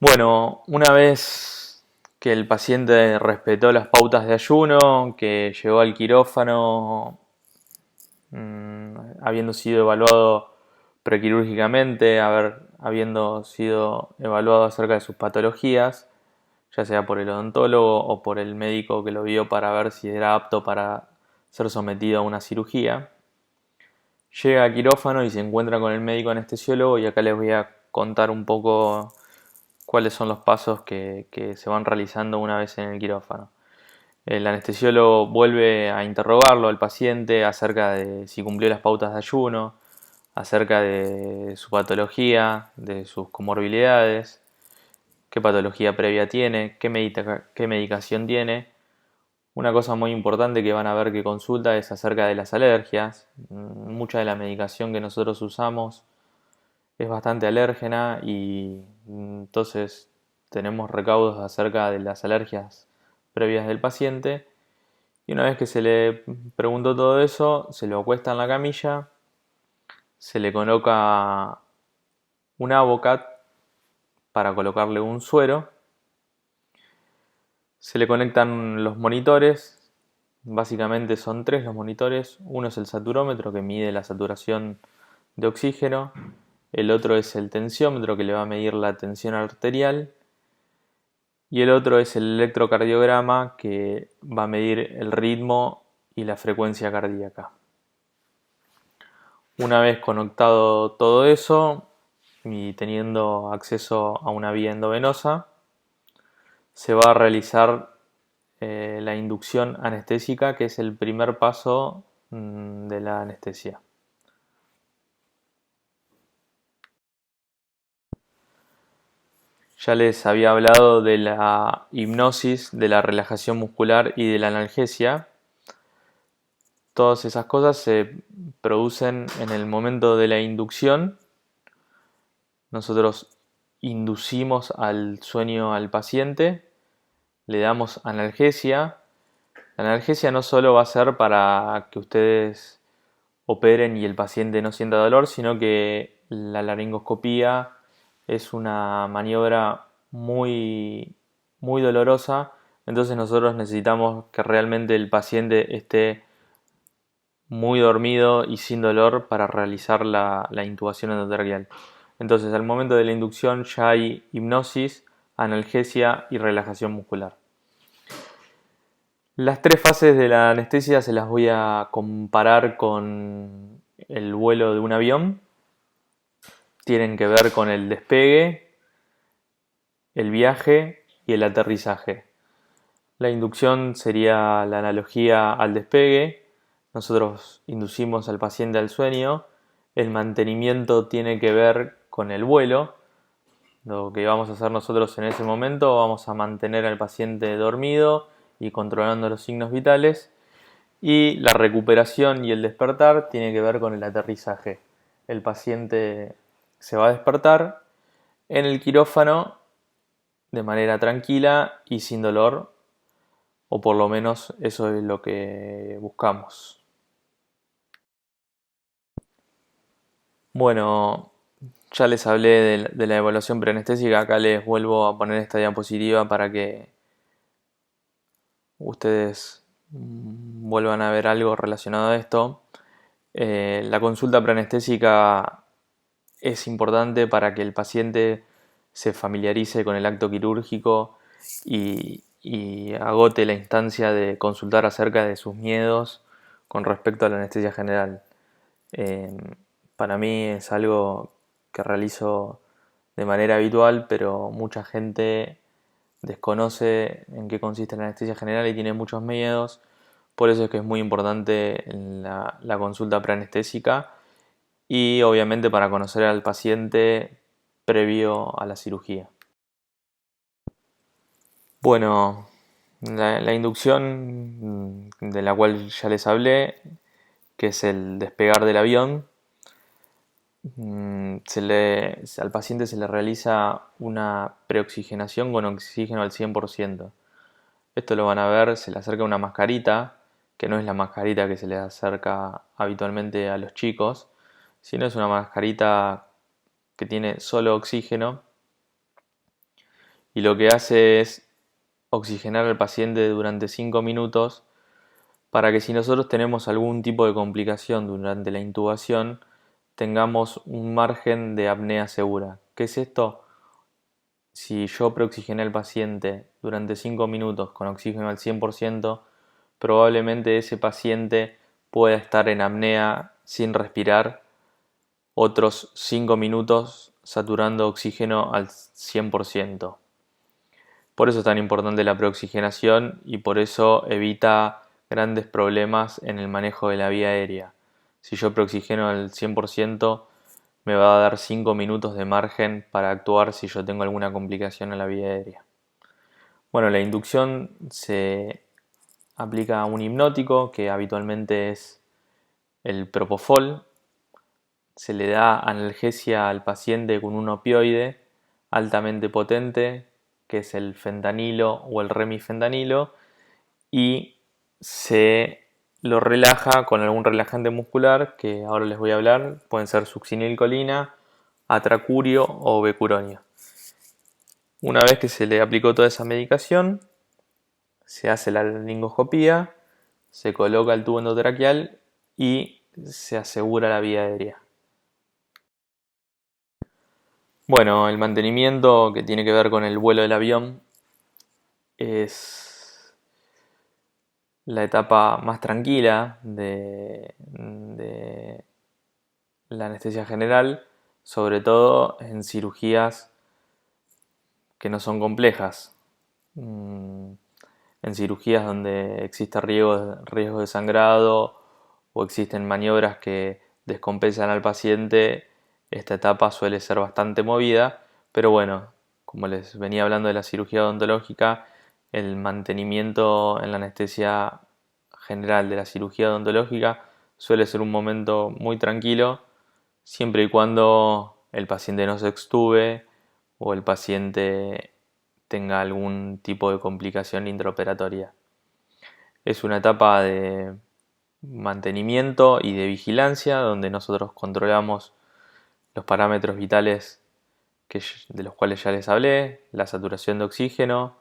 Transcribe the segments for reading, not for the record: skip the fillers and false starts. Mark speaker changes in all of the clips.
Speaker 1: Bueno, una vez que el paciente respetó las pautas de ayuno, que llegó al quirófano, habiendo sido evaluado prequirúrgicamente, habiendo sido evaluado acerca de sus patologías, ya sea por el odontólogo o por el médico que lo vio para ver si era apto para ser sometido a una cirugía, llega a quirófano y se encuentra con el médico anestesiólogo y acá les voy a contar un poco cuáles son los pasos que se van realizando una vez en el quirófano. El anestesiólogo vuelve a interrogarlo al paciente acerca de si cumplió las pautas de ayuno, acerca de su patología, de sus comorbilidades, qué patología previa tiene, qué medicación tiene. Una cosa muy importante que van a ver que consulta es acerca de las alergias. Mucha de la medicación que nosotros usamos es bastante alérgena y entonces tenemos recaudos acerca de las alergias previas del paciente. Y una vez que se le preguntó todo eso, se lo acuesta en la camilla, se le coloca un Avocat para colocarle un suero, se le conectan los monitores, básicamente son tres los monitores, uno es el saturómetro que mide la saturación de oxígeno, el otro es el tensiómetro que le va a medir la tensión arterial y el otro es el electrocardiograma que va a medir el ritmo y la frecuencia cardíaca. Una vez conectado todo eso y teniendo acceso a una vía endovenosa, se va a realizar la inducción anestésica, que es el primer paso de la anestesia. Ya les había hablado de la hipnosis, de la relajación muscular y de la analgesia. Todas esas cosas se producen en el momento de la inducción. Nosotros inducimos al sueño al paciente, le damos analgesia. La analgesia no solo va a ser para que ustedes operen y el paciente no sienta dolor, sino que la laringoscopía es una maniobra muy dolorosa. Entonces nosotros necesitamos que realmente el paciente esté muy dormido y sin dolor para realizar la intubación endotraqueal. Entonces, al momento de la inducción ya hay hipnosis, analgesia y relajación muscular. Las tres fases de la anestesia se las voy a comparar con el vuelo de un avión. Tienen que ver con el despegue, el viaje y el aterrizaje. La inducción sería la analogía al despegue. Nosotros inducimos al paciente al sueño. El mantenimiento tiene que ver con el vuelo. Lo que vamos a hacer nosotros en ese momento, vamos a mantener al paciente dormido y controlando los signos vitales. Y la recuperación y el despertar tiene que ver con el aterrizaje. El paciente se va a despertar en el quirófano de manera tranquila y sin dolor, o por lo menos eso es lo que buscamos. Bueno, ya les hablé de la evaluación preanestésica, acá les vuelvo a poner esta diapositiva para que ustedes vuelvan a ver algo relacionado a esto. La consulta preanestésica es importante para que el paciente se familiarice con el acto quirúrgico y agote la instancia de consultar acerca de sus miedos con respecto a la anestesia general. Eh, para mí es algo que realizo de manera habitual, pero mucha gente desconoce en qué consiste la anestesia general y tiene muchos miedos. Por eso es que es muy importante la consulta preanestésica y obviamente para conocer al paciente previo a la cirugía. Bueno, la inducción de la cual ya les hablé, que es el despegar del avión, al paciente se le realiza una preoxigenación con oxígeno al 100%. Esto lo van a ver, se le acerca una mascarita, que no es la mascarita que se le acerca habitualmente a los chicos, sino es una mascarita que tiene solo oxígeno y lo que hace es oxigenar al paciente durante 5 minutos para que si nosotros tenemos algún tipo de complicación durante la intubación, tengamos un margen de apnea segura. ¿Qué es esto? Si yo preoxigené al paciente durante 5 minutos con oxígeno al 100%, probablemente ese paciente pueda estar en apnea sin respirar otros 5 minutos saturando oxígeno al 100%. Por eso es tan importante la preoxigenación y por eso evita grandes problemas en el manejo de la vía aérea. Si yo preoxigeno al 100%, me va a dar 5 minutos de margen para actuar si yo tengo alguna complicación en la vía aérea. Bueno, la inducción se aplica a un hipnótico que habitualmente es el propofol. Se le da analgesia al paciente con un opioide altamente potente, que es el fentanilo o el remifentanilo, y se lo relaja con algún relajante muscular, que ahora les voy a hablar. Pueden ser succinilcolina, atracurio o becuronio. Una vez que se le aplicó toda esa medicación, se hace la laringoscopía, se coloca el tubo endotraqueal y se asegura la vía aérea. Bueno, el mantenimiento que tiene que ver con el vuelo del avión es la etapa más tranquila de la anestesia general, sobre todo en cirugías que no son complejas. En cirugías donde existe riesgo de sangrado o existen maniobras que descompensan al paciente, esta etapa suele ser bastante movida, pero bueno, como les venía hablando de la cirugía odontológica, el mantenimiento en la anestesia general de la cirugía odontológica suele ser un momento muy tranquilo, siempre y cuando el paciente no se extube o el paciente tenga algún tipo de complicación intraoperatoria. Es una etapa de mantenimiento y de vigilancia donde nosotros controlamos los parámetros vitales de los cuales ya les hablé, la saturación de oxígeno,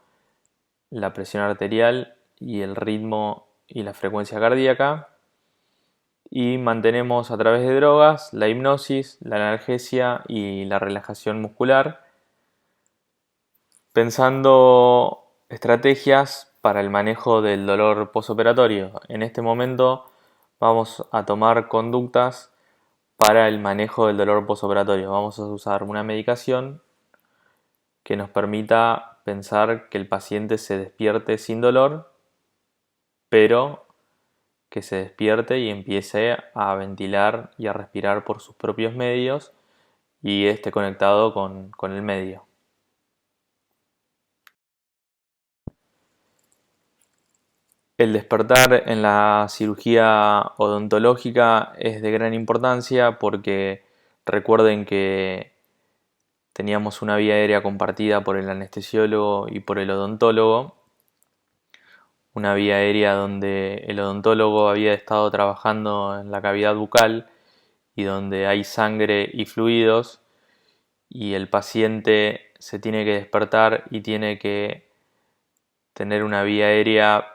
Speaker 1: la presión arterial y el ritmo y la frecuencia cardíaca, y mantenemos a través de drogas la hipnosis, la analgesia y la relajación muscular, pensando estrategias para el manejo del dolor posoperatorio. En este momento vamos a tomar conductas para el manejo del dolor posoperatorio. Vamos a usar una medicación que nos permita pensar que el paciente se despierte sin dolor, pero que se despierte y empiece a ventilar y a respirar por sus propios medios y esté conectado con el medio. El despertar en la cirugía odontológica es de gran importancia porque recuerden que teníamos una vía aérea compartida por el anestesiólogo y por el odontólogo, una vía aérea donde el odontólogo había estado trabajando en la cavidad bucal y donde hay sangre y fluidos, y el paciente se tiene que despertar y tiene que tener una vía aérea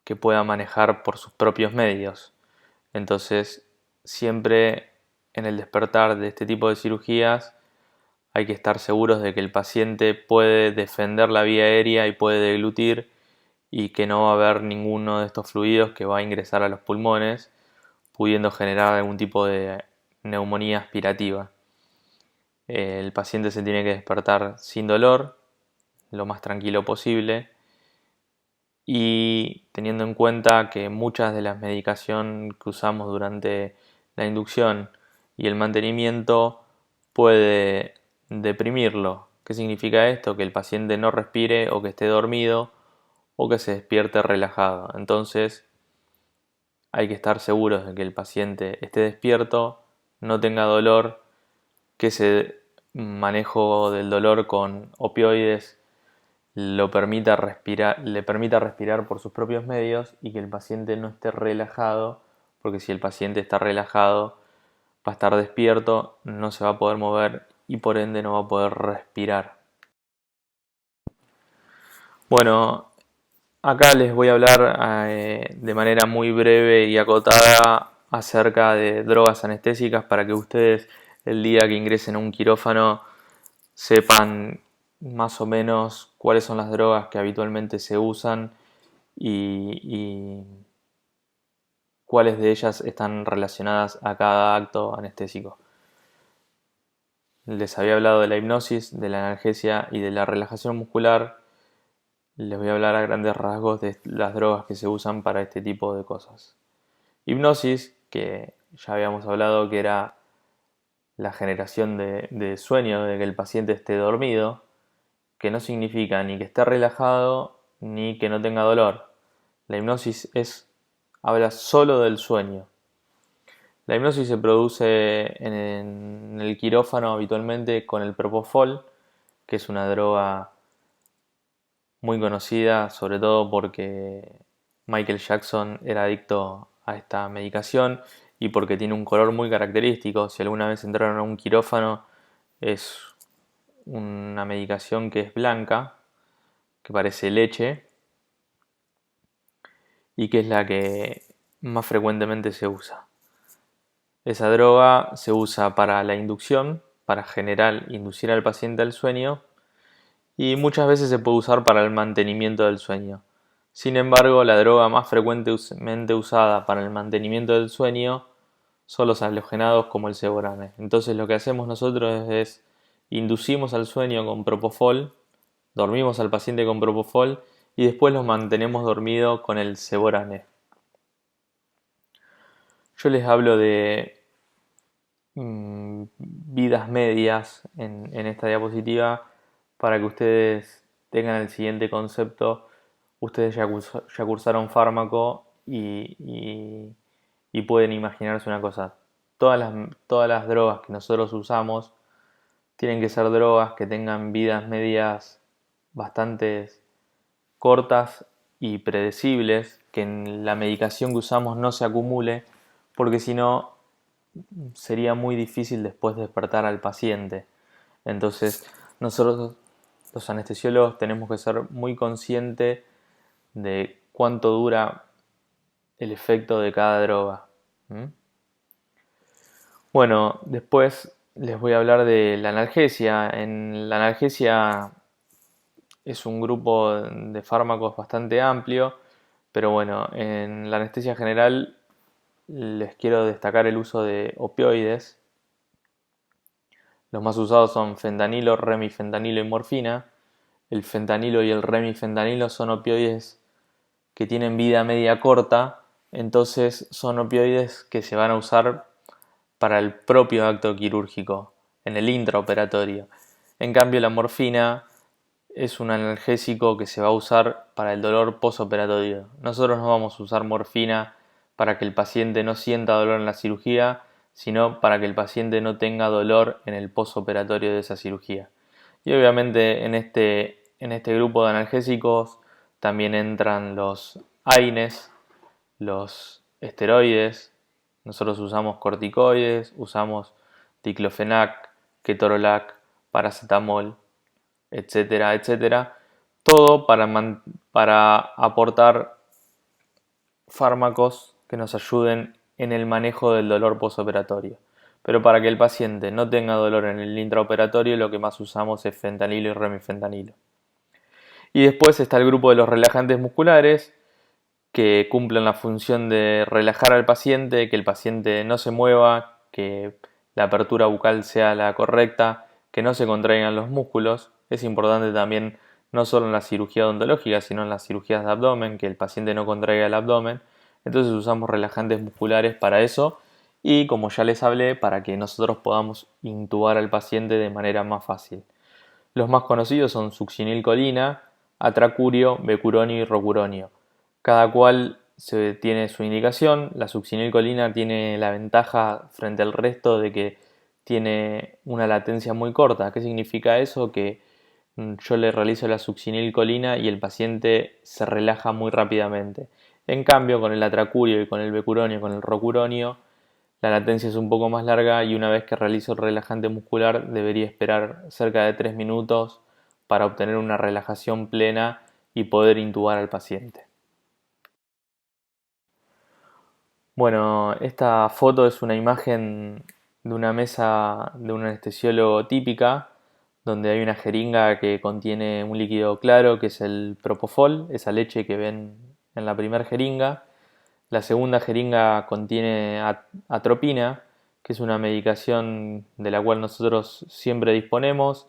Speaker 1: que pueda manejar por sus propios medios. Entonces, siempre en el despertar de este tipo de cirugías hay que estar seguros de que el paciente puede defender la vía aérea y puede deglutir, y que no va a haber ninguno de estos fluidos que va a ingresar a los pulmones, pudiendo generar algún tipo de neumonía aspirativa. El paciente se tiene que despertar sin dolor, lo más tranquilo posible, y teniendo en cuenta que muchas de las medicaciones que usamos durante la inducción y el mantenimiento puede deprimirlo. ¿Qué significa esto? Que el paciente no respire o que esté dormido o que se despierte relajado. Entonces hay que estar seguros de que el paciente esté despierto, no tenga dolor, que ese manejo del dolor con opioides le permita respirar por sus propios medios, y que el paciente no esté relajado, porque si el paciente está relajado va a estar despierto, no se va a poder mover y por ende no va a poder respirar. Bueno, acá les voy a hablar de manera muy breve y acotada acerca de drogas anestésicas para que ustedes el día que ingresen a un quirófano sepan más o menos cuáles son las drogas que habitualmente se usan y cuáles de ellas están relacionadas a cada acto anestésico. Les había hablado de la hipnosis, de la analgesia y de la relajación muscular. Les voy a hablar a grandes rasgos de las drogas que se usan para este tipo de cosas. Hipnosis, que ya habíamos hablado que era la generación de sueño, de que el paciente esté dormido, que no significa ni que esté relajado ni que no tenga dolor. La hipnosis habla solo del sueño. La hipnosis se produce en el quirófano habitualmente con el propofol, que es una droga muy conocida, sobre todo porque Michael Jackson era adicto a esta medicación y porque tiene un color muy característico. Si alguna vez entraron a un quirófano, es una medicación que es blanca, que parece leche y que es la que más frecuentemente se usa. Esa droga se usa para la inducción, para inducir al paciente al sueño, y muchas veces se puede usar para el mantenimiento del sueño. Sin embargo, la droga más frecuentemente usada para el mantenimiento del sueño son los halogenados como el Ceborane. Entonces lo que hacemos nosotros es inducimos al sueño con propofol, dormimos al paciente con propofol y después los mantenemos dormido con el Ceborane. Yo les hablo de vidas medias en esta diapositiva para que ustedes tengan el siguiente concepto. Ustedes ya cursaron fármaco y pueden imaginarse una cosa. Todas las drogas que nosotros usamos tienen que ser drogas que tengan vidas medias bastante cortas y predecibles, que en la medicación que usamos no se acumule, porque si no sería muy difícil después despertar al paciente. Entonces, nosotros los anestesiólogos tenemos que ser muy conscientes de cuánto dura el efecto de cada droga. Bueno, después les voy a hablar de la analgesia. En la analgesia es un grupo de fármacos bastante amplio, pero bueno, en la anestesia general les quiero destacar el uso de opioides. Los más usados son fentanilo, remifentanilo y morfina. El fentanilo y el remifentanilo son opioides que tienen vida media corta, entonces son opioides que se van a usar para el propio acto quirúrgico, en el intraoperatorio. En cambio, la morfina es un analgésico que se va a usar para el dolor posoperatorio. Nosotros no vamos a usar morfina para que el paciente no sienta dolor en la cirugía, sino para que el paciente no tenga dolor en el posoperatorio de esa cirugía. Y obviamente en este grupo de analgésicos también entran los AINES, los esteroides. Nosotros usamos corticoides, usamos diclofenac, ketorolac, paracetamol, etcétera, etcétera. Todo para aportar fármacos que nos ayuden en el manejo del dolor posoperatorio. Pero para que el paciente no tenga dolor en el intraoperatorio, lo que más usamos es fentanilo y remifentanilo. Y después está el grupo de los relajantes musculares, que cumplen la función de relajar al paciente, que el paciente no se mueva, que la apertura bucal sea la correcta, que no se contraigan los músculos. Es importante también, no solo en la cirugía odontológica, sino en las cirugías de abdomen, que el paciente no contraiga el abdomen. Entonces usamos relajantes musculares para eso y, como ya les hablé, para que nosotros podamos intubar al paciente de manera más fácil. Los más conocidos son succinilcolina, atracurio, becuronio y rocuronio. Cada cual tiene su indicación. La succinilcolina tiene la ventaja frente al resto de que tiene una latencia muy corta. ¿Qué significa eso? Que yo le realizo la succinilcolina y el paciente se relaja muy rápidamente. En cambio, con el atracurio y con el becuronio, con el rocuronio, la latencia es un poco más larga y una vez que realizo el relajante muscular debería esperar cerca de 3 minutos para obtener una relajación plena y poder intubar al paciente. Bueno, esta foto es una imagen de una mesa de un anestesiólogo típica, donde hay una jeringa que contiene un líquido claro que es el propofol, esa leche que ven en la primera jeringa. La segunda jeringa contiene atropina, que es una medicación de la cual nosotros siempre disponemos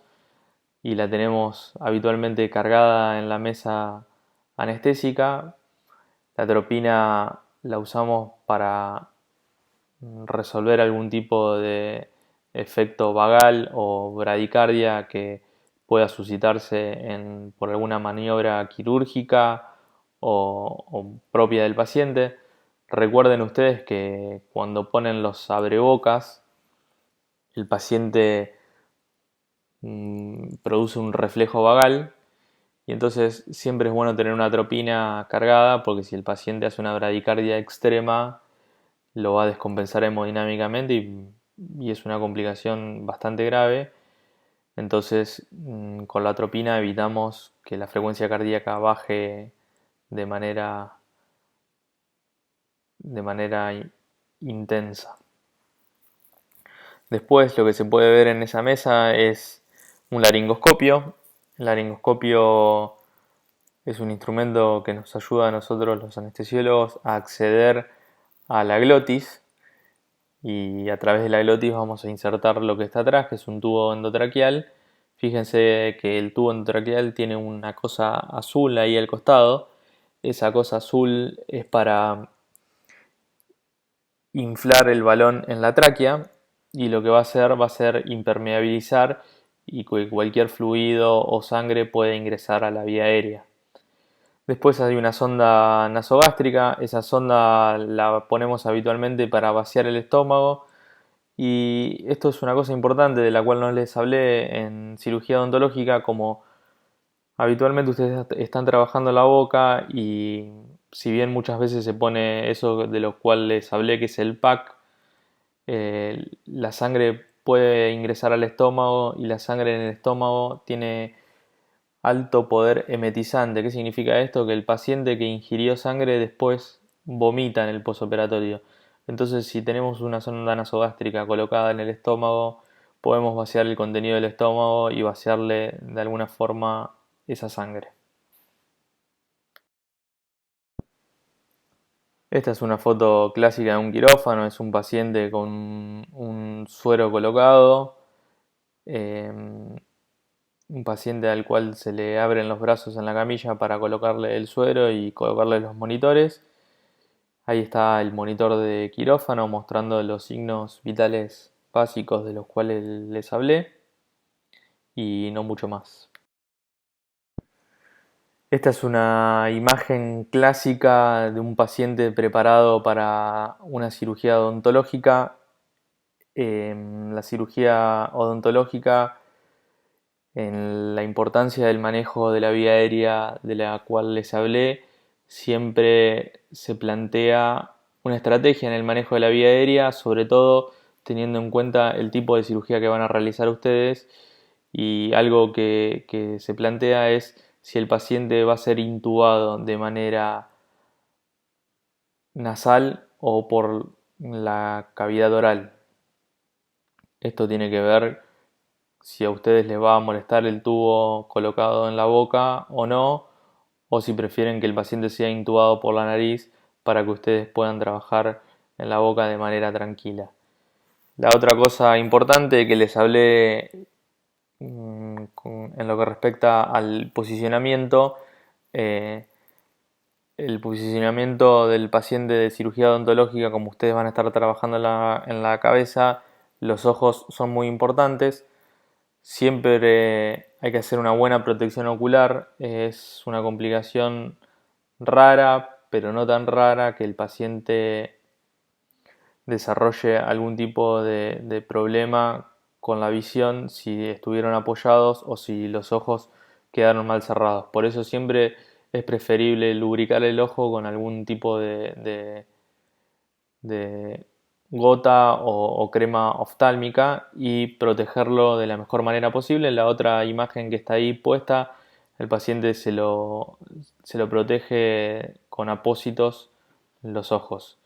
Speaker 1: y la tenemos habitualmente cargada en la mesa anestésica. La atropina la usamos para resolver algún tipo de efecto vagal o bradicardia que pueda suscitarse por alguna maniobra quirúrgica o propia del paciente. Recuerden ustedes que cuando ponen los abrebocas, el paciente produce un reflejo vagal y entonces siempre es bueno tener una atropina cargada porque si el paciente hace una bradicardia extrema lo va a descompensar hemodinámicamente y es una complicación bastante grave. Entonces con la atropina evitamos que la frecuencia cardíaca baje de manera intensa. Después lo que se puede ver en esa mesa es un laringoscopio. El laringoscopio es un instrumento que nos ayuda a nosotros los anestesiólogos a acceder a la glotis y a través de la glotis vamos a insertar lo que está atrás, que es un tubo endotraqueal. Fíjense que el tubo endotraqueal tiene una cosa azul ahí al costado. Esa cosa azul es para inflar el balón en la tráquea y lo que va a ser impermeabilizar y que cualquier fluido o sangre puede ingresar a la vía aérea. Después hay una sonda nasogástrica, esa sonda la ponemos habitualmente para vaciar el estómago y esto es una cosa importante de la cual no les hablé en cirugía odontológica, como habitualmente ustedes están trabajando la boca y si bien muchas veces se pone eso de lo cual les hablé que es el PAC, la sangre puede ingresar al estómago y la sangre en el estómago tiene alto poder emetizante. ¿Qué significa esto? Que el paciente que ingirió sangre después vomita en el posoperatorio. Entonces, si tenemos una sonda nasogástrica colocada en el estómago, podemos vaciar el contenido del estómago y vaciarle de alguna forma esa sangre. Esta es una foto clásica de un quirófano, es un paciente con un suero colocado, un paciente al cual se le abren los brazos en la camilla para colocarle el suero y colocarle los monitores. Ahí está el monitor de quirófano mostrando los signos vitales básicos de los cuales les hablé y no mucho más. Esta es una imagen clásica de un paciente preparado para una cirugía odontológica. La cirugía odontológica, en la importancia del manejo de la vía aérea de la cual les hablé, siempre se plantea una estrategia en el manejo de la vía aérea, sobre todo teniendo en cuenta el tipo de cirugía que van a realizar ustedes, y algo que se plantea es si el paciente va a ser intubado de manera nasal o por la cavidad oral. Esto tiene que ver si a ustedes les va a molestar el tubo colocado en la boca o no, o si prefieren que el paciente sea intubado por la nariz para que ustedes puedan trabajar en la boca de manera tranquila. La otra cosa importante que les hablé en lo que respecta al posicionamiento, el posicionamiento del paciente de cirugía odontológica, como ustedes van a estar trabajando en la cabeza, los ojos son muy importantes. Siempre hay que hacer una buena protección ocular. Es una complicación rara, pero no tan rara, que el paciente desarrolle algún tipo de problema con la visión si estuvieron apoyados o si los ojos quedaron mal cerrados. Por eso siempre es preferible lubricar el ojo con algún tipo de gota o crema oftálmica y protegerlo de la mejor manera posible. La otra imagen que está ahí puesta el paciente se lo protege con apósitos en los ojos.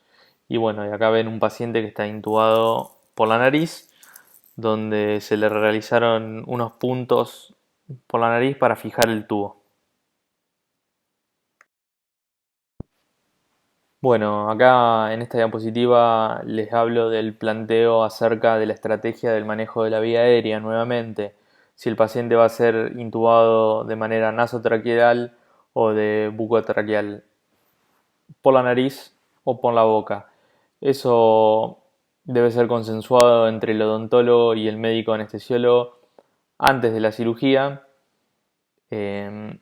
Speaker 1: Y bueno, y acá ven un paciente que está intubado por la nariz, donde se le realizaron unos puntos por la nariz para fijar el tubo. Bueno, acá en esta diapositiva les hablo del planteo acerca de la estrategia del manejo de la vía aérea nuevamente. Si el paciente va a ser intubado de manera nasotraqueal o de bucotraqueal, por la nariz o por la boca. Eso debe ser consensuado entre el odontólogo y el médico anestesiólogo antes de la cirugía. Eh,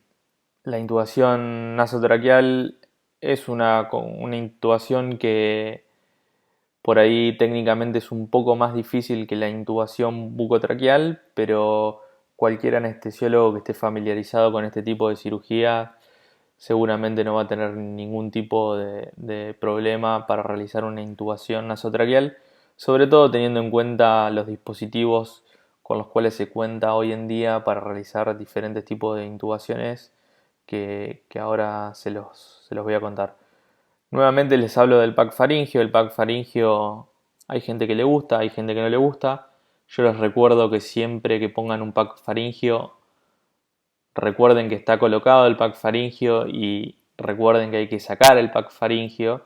Speaker 1: la intubación nasotraqueal es una intubación que por ahí técnicamente es un poco más difícil que la intubación bucotraqueal, pero cualquier anestesiólogo que esté familiarizado con este tipo de cirugía seguramente no va a tener ningún tipo de problema para realizar una intubación nasotraqueal, sobre todo teniendo en cuenta los dispositivos con los cuales se cuenta hoy en día para realizar diferentes tipos de intubaciones que ahora se los voy a contar. Nuevamente les hablo del pack faríngeo. El pack faríngeo hay gente que le gusta, hay gente que no le gusta. Yo les recuerdo que siempre que pongan un pack faríngeo, recuerden que está colocado el pack faríngeo y recuerden que hay que sacar el pack faríngeo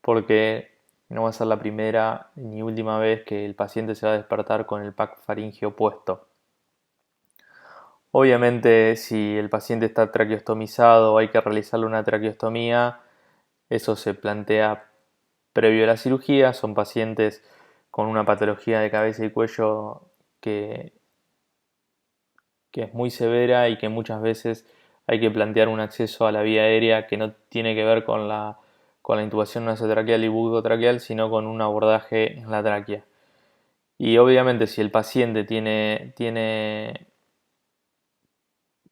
Speaker 1: porque no va a ser la primera ni última vez que el paciente se va a despertar con el pack faríngeo puesto. Obviamente, si el paciente está traqueostomizado o hay que realizarle una traqueostomía, eso se plantea previo a la cirugía. Son pacientes con una patología de cabeza y cuello que, que es muy severa y que muchas veces hay que plantear un acceso a la vía aérea que no tiene que ver con la intubación nasotraqueal y bucotraqueal, sino con un abordaje en la tráquea. Y obviamente si el paciente tiene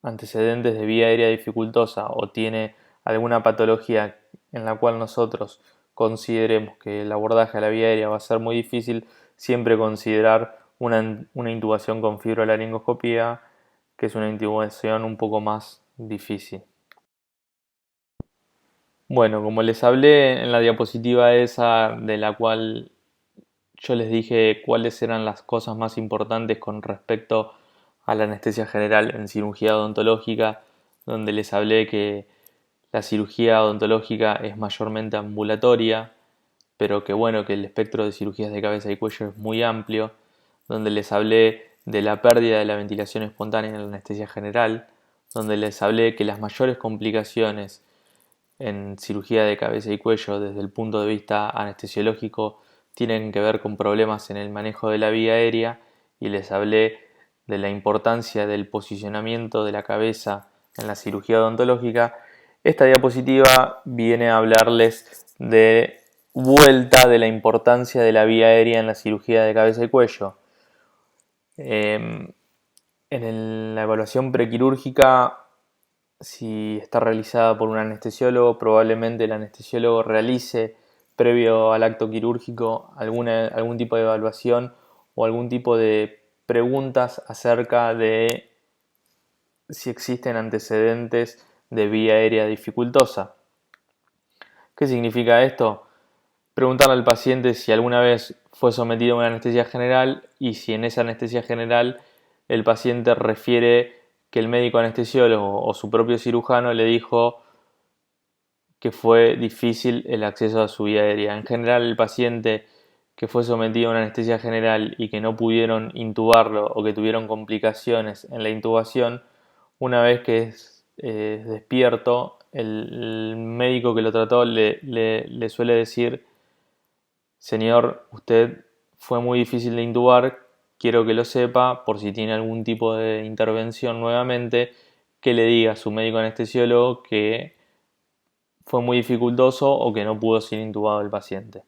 Speaker 1: antecedentes de vía aérea dificultosa o tiene alguna patología en la cual nosotros consideremos que el abordaje a la vía aérea va a ser muy difícil, siempre considerar una intubación con fibrolaringoscopía, que es una intubación un poco más difícil. Bueno, como les hablé en la diapositiva esa de la cual yo les dije cuáles eran las cosas más importantes con respecto a la anestesia general en cirugía odontológica, donde les hablé que la cirugía odontológica es mayormente ambulatoria, pero que bueno, que el espectro de cirugías de cabeza y cuello es muy amplio, donde les hablé de la pérdida de la ventilación espontánea en la anestesia general, donde les hablé que las mayores complicaciones en cirugía de cabeza y cuello desde el punto de vista anestesiológico tienen que ver con problemas en el manejo de la vía aérea, y les hablé de la importancia del posicionamiento de la cabeza en la cirugía odontológica. Esta diapositiva viene a hablarles de vuelta de la importancia de la vía aérea en la cirugía de cabeza y cuello. En la evaluación prequirúrgica, si está realizada por un anestesiólogo, probablemente el anestesiólogo realice previo al acto quirúrgico algún tipo de evaluación o algún tipo de preguntas acerca de si existen antecedentes de vía aérea dificultosa. ¿Qué significa esto? Preguntarle al paciente si alguna vez fue sometido a una anestesia general y si en esa anestesia general el paciente refiere que el médico anestesiólogo o su propio cirujano le dijo que fue difícil el acceso a su vía aérea. En general, el paciente que fue sometido a una anestesia general y que no pudieron intubarlo o que tuvieron complicaciones en la intubación, una vez que es despierto, el médico que lo trató le suele decir: señor, usted fue muy difícil de intubar, quiero que lo sepa, por si tiene algún tipo de intervención nuevamente, que le diga a su médico anestesiólogo que fue muy dificultoso o que no pudo ser intubado el paciente.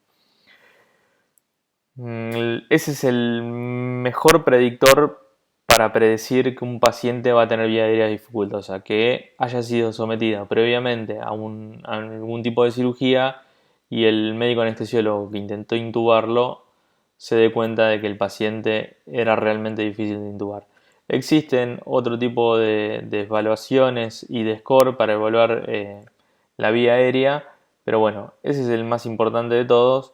Speaker 1: Ese es el mejor predictor para predecir que un paciente va a tener vía aérea dificultosa, que haya sido sometida previamente a algún tipo de cirugía y el médico anestesiólogo que intentó intubarlo se dé cuenta de que el paciente era realmente difícil de intubar. Existen otro tipo de evaluaciones y de score para evaluar la vía aérea, pero bueno, ese es el más importante de todos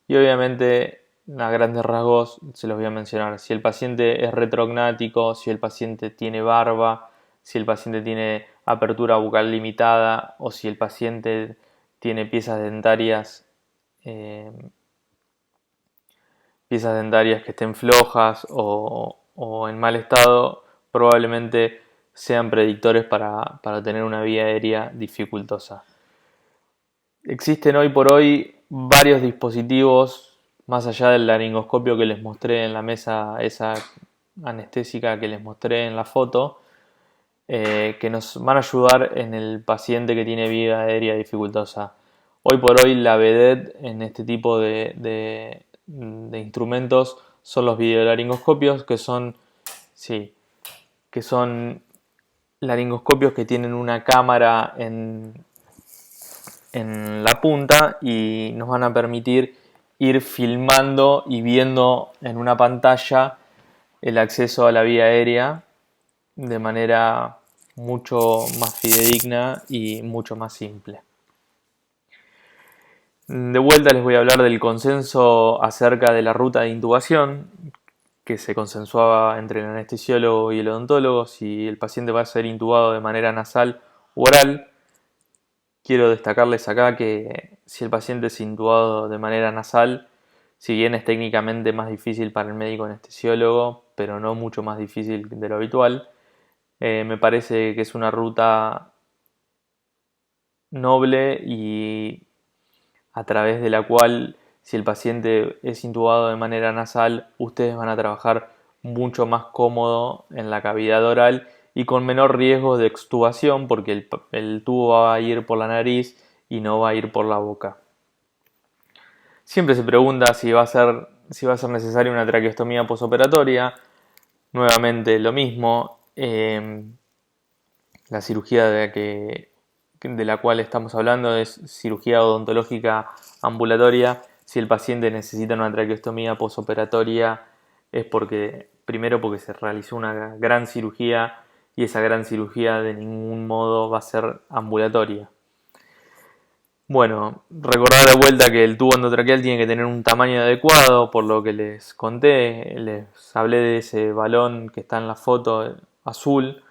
Speaker 1: y obviamente a grandes rasgos se los voy a mencionar. Si el paciente es retrognático, si el paciente tiene barba, si el paciente tiene apertura bucal limitada o si el paciente tiene eh, piezas dentarias que estén flojas o en mal estado, probablemente sean predictores para tener una vía aérea dificultosa. Existen hoy por hoy varios dispositivos, más allá del laringoscopio que les mostré en la mesa, esa anestésica que les mostré en la foto, que nos van a ayudar en el paciente que tiene vía aérea dificultosa. Hoy por hoy la vedette en este tipo de instrumentos son los videolaringoscopios, sí, que son laringoscopios que tienen una cámara en la punta y nos van a permitir ir filmando y viendo en una pantalla el acceso a la vía aérea de manera mucho más fidedigna y mucho más simple. De vuelta les voy a hablar del consenso acerca de la ruta de intubación que se consensuaba entre el anestesiólogo y el odontólogo si el paciente va a ser intubado de manera nasal u oral. Quiero destacarles acá que si el paciente es intubado de manera nasal, si bien es técnicamente más difícil para el médico anestesiólogo, pero no mucho más difícil de lo habitual, me parece que es una ruta noble y a través de la cual, si el paciente es intubado de manera nasal, ustedes van a trabajar mucho más cómodo en la cavidad oral y con menor riesgo de extubación porque el tubo va a ir por la nariz y no va a ir por la boca. Siempre se pregunta si va a ser necesaria una traqueostomía posoperatoria. Nuevamente lo mismo. La cirugía de la cual estamos hablando es cirugía odontológica ambulatoria. Si el paciente necesita una traqueostomía posoperatoria es primero porque se realizó una gran cirugía y esa gran cirugía de ningún modo va a ser ambulatoria. Bueno, recordar de vuelta que el tubo endotraqueal tiene que tener un tamaño adecuado, por lo que les conté, les hablé de ese balón que está en la foto azul,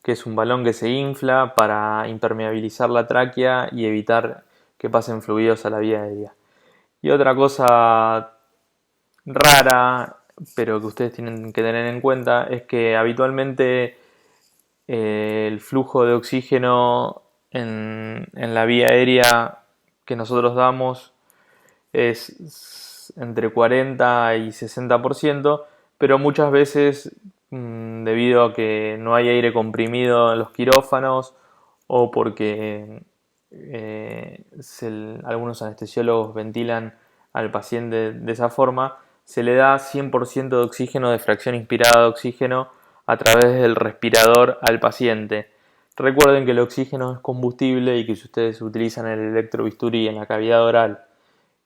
Speaker 1: que es un balón que se infla para impermeabilizar la tráquea y evitar que pasen fluidos a la vía aérea. Y otra cosa rara, pero que ustedes tienen que tener en cuenta, es que habitualmente el flujo de oxígeno en la vía aérea que nosotros damos es entre 40 y 60%, pero muchas veces debido a que no hay aire comprimido en los quirófanos o porque algunos anestesiólogos ventilan al paciente de esa forma, se le da 100% de oxígeno, de fracción inspirada de oxígeno a través del respirador al paciente. Recuerden que el oxígeno es combustible y que si ustedes utilizan el electrobisturí en la cavidad oral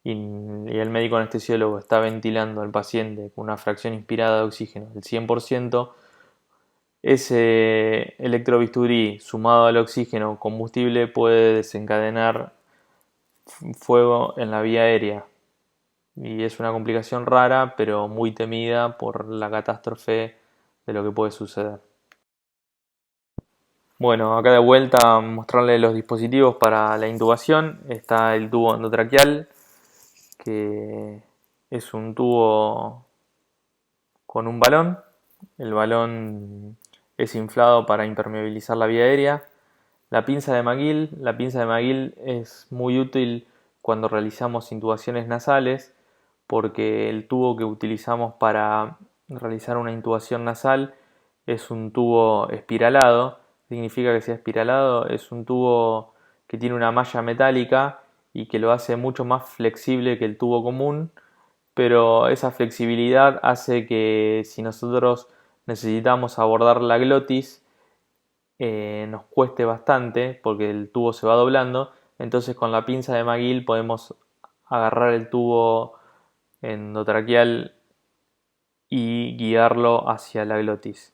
Speaker 1: y el médico anestesiólogo está ventilando al paciente con una fracción inspirada de oxígeno del 100%, ese electrobisturí sumado al oxígeno combustible puede desencadenar fuego en la vía aérea. Y es una complicación rara, pero muy temida por la catástrofe de lo que puede suceder. Bueno, acá de vuelta a mostrarles los dispositivos para la intubación. Está el tubo endotraqueal, que es un tubo con un balón. El balón es inflado para impermeabilizar la vía aérea. La pinza de McGill es muy útil cuando realizamos intubaciones nasales porque el tubo que utilizamos para realizar una intubación nasal es un tubo espiralado. Significa que sea espiralado, es un tubo que tiene una malla metálica y que lo hace mucho más flexible que el tubo común, pero esa flexibilidad hace que si nosotros necesitamos abordar la glotis, nos cueste bastante porque el tubo se va doblando. Entonces con la pinza de McGill podemos agarrar el tubo endotraqueal y guiarlo hacia la glotis.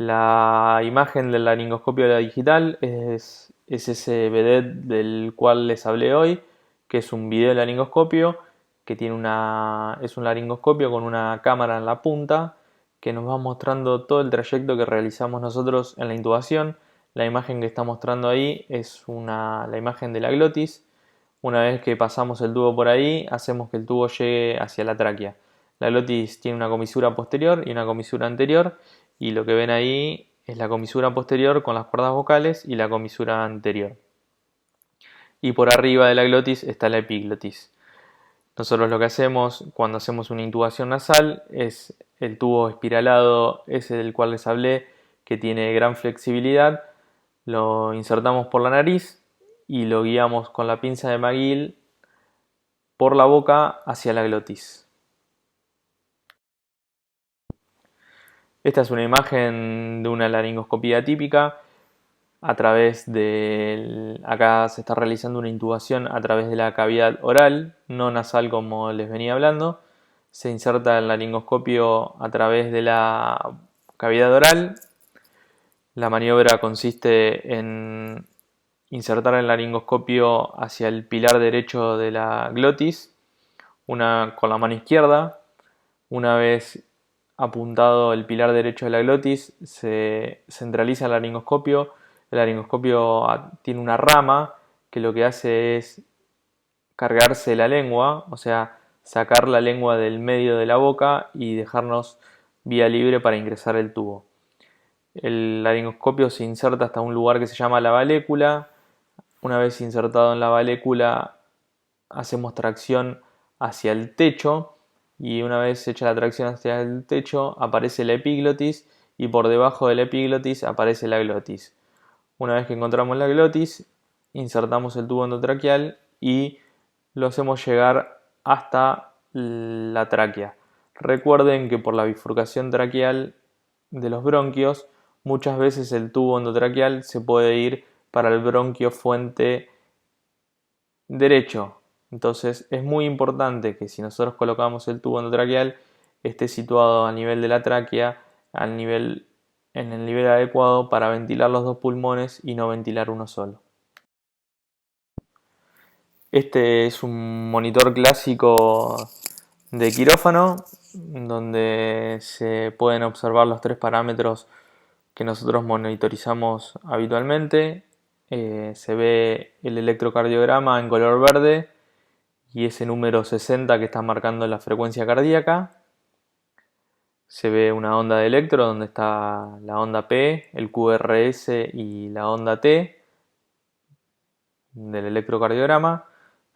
Speaker 1: La imagen del laringoscopio digital es ese vedette del cual les hablé hoy, que es un video de laringoscopio que es un laringoscopio con una cámara en la punta que nos va mostrando todo el trayecto que realizamos nosotros en la intubación. La imagen que está mostrando ahí es la imagen de la glotis. Una vez que pasamos el tubo por ahí, hacemos que el tubo llegue hacia la tráquea. La glotis tiene una comisura posterior y una comisura anterior, y lo que ven ahí es la comisura posterior con las cuerdas vocales y la comisura anterior. Y por arriba de la glotis está la epiglotis. Nosotros lo que hacemos cuando hacemos una intubación nasal es el tubo espiralado, ese del cual les hablé, que tiene gran flexibilidad, lo insertamos por la nariz y lo guiamos con la pinza de McGill por la boca hacia la glotis. Esta es una imagen de una laringoscopía típica. Acá se está realizando una intubación a través de la cavidad oral, no nasal como les venía hablando. Se inserta el laringoscopio a través de la cavidad oral. La maniobra consiste en insertar el laringoscopio hacia el pilar derecho de la glotis, con la mano izquierda. Una vez apuntado el pilar derecho de la glotis, se centraliza el laringoscopio. El laringoscopio tiene una rama que lo que hace es cargarse la lengua, o sea, sacar la lengua del medio de la boca y dejarnos vía libre para ingresar el tubo. El laringoscopio se inserta hasta un lugar que se llama la valécula. Una vez insertado en la valécula, hacemos tracción hacia el techo, y una vez hecha la tracción hacia el techo aparece la epiglotis, y por debajo de la epiglotis aparece la glotis. Una vez que encontramos la glotis, insertamos el tubo endotraqueal y lo hacemos llegar hasta la tráquea. Recuerden que por la bifurcación traqueal de los bronquios, muchas veces el tubo endotraqueal se puede ir para el bronquio fuente derecho. Entonces es muy importante que si nosotros colocamos el tubo endotraqueal esté situado a nivel de la tráquea, en el nivel adecuado para ventilar los dos pulmones y no ventilar uno solo. Este es un monitor clásico de quirófano donde se pueden observar los tres parámetros que nosotros monitorizamos habitualmente. Se ve el electrocardiograma en color verde y ese número 60 que está marcando la frecuencia cardíaca. Se ve una onda de electro donde está la onda P, el QRS y la onda T del electrocardiograma.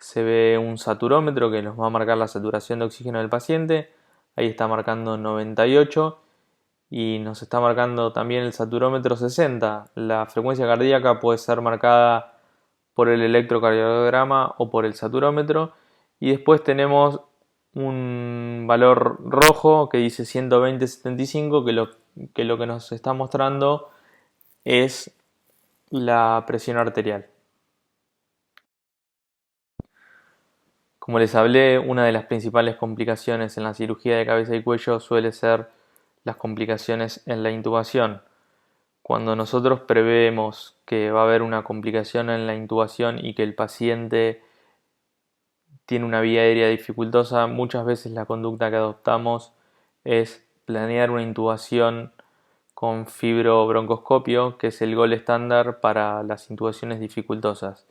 Speaker 1: Se ve un saturómetro que nos va a marcar la saturación de oxígeno del paciente. Ahí está marcando 98 y nos está marcando también el saturómetro 60. La frecuencia cardíaca puede ser marcada por el electrocardiograma o por el saturómetro. Y después tenemos un valor rojo que dice 120/75, que lo que nos está mostrando es la presión arterial. Como les hablé, una de las principales complicaciones en la cirugía de cabeza y cuello suele ser las complicaciones en la intubación. Cuando nosotros prevemos que va a haber una complicación en la intubación y que el paciente tiene una vía aérea dificultosa, muchas veces la conducta que adoptamos es planear una intubación con fibrobroncoscopio, que es el gol estándar para las intubaciones dificultosas.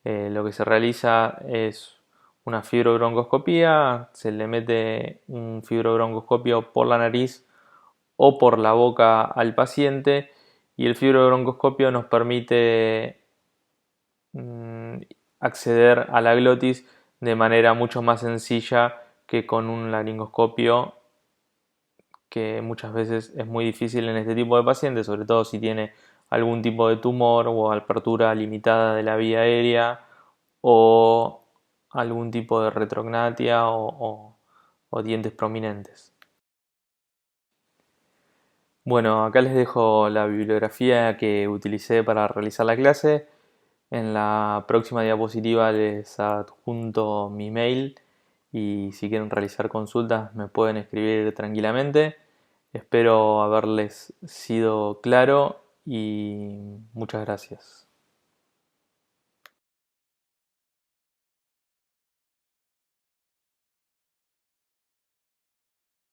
Speaker 1: Lo que se realiza es una fibrobroncoscopía, se le mete un fibrobroncoscopio por la nariz o por la boca al paciente, y el fibrobroncoscopio nos permite acceder a la glotis de manera mucho más sencilla que con un laringoscopio, que muchas veces es muy difícil en este tipo de pacientes, sobre todo si tiene algún tipo de tumor o apertura limitada de la vía aérea o algún tipo de retrognatia o dientes prominentes. Bueno, acá les dejo la bibliografía que utilicé para realizar la clase. En la próxima diapositiva les adjunto mi mail y si quieren realizar consultas me pueden escribir tranquilamente. Espero haberles sido claro y muchas gracias.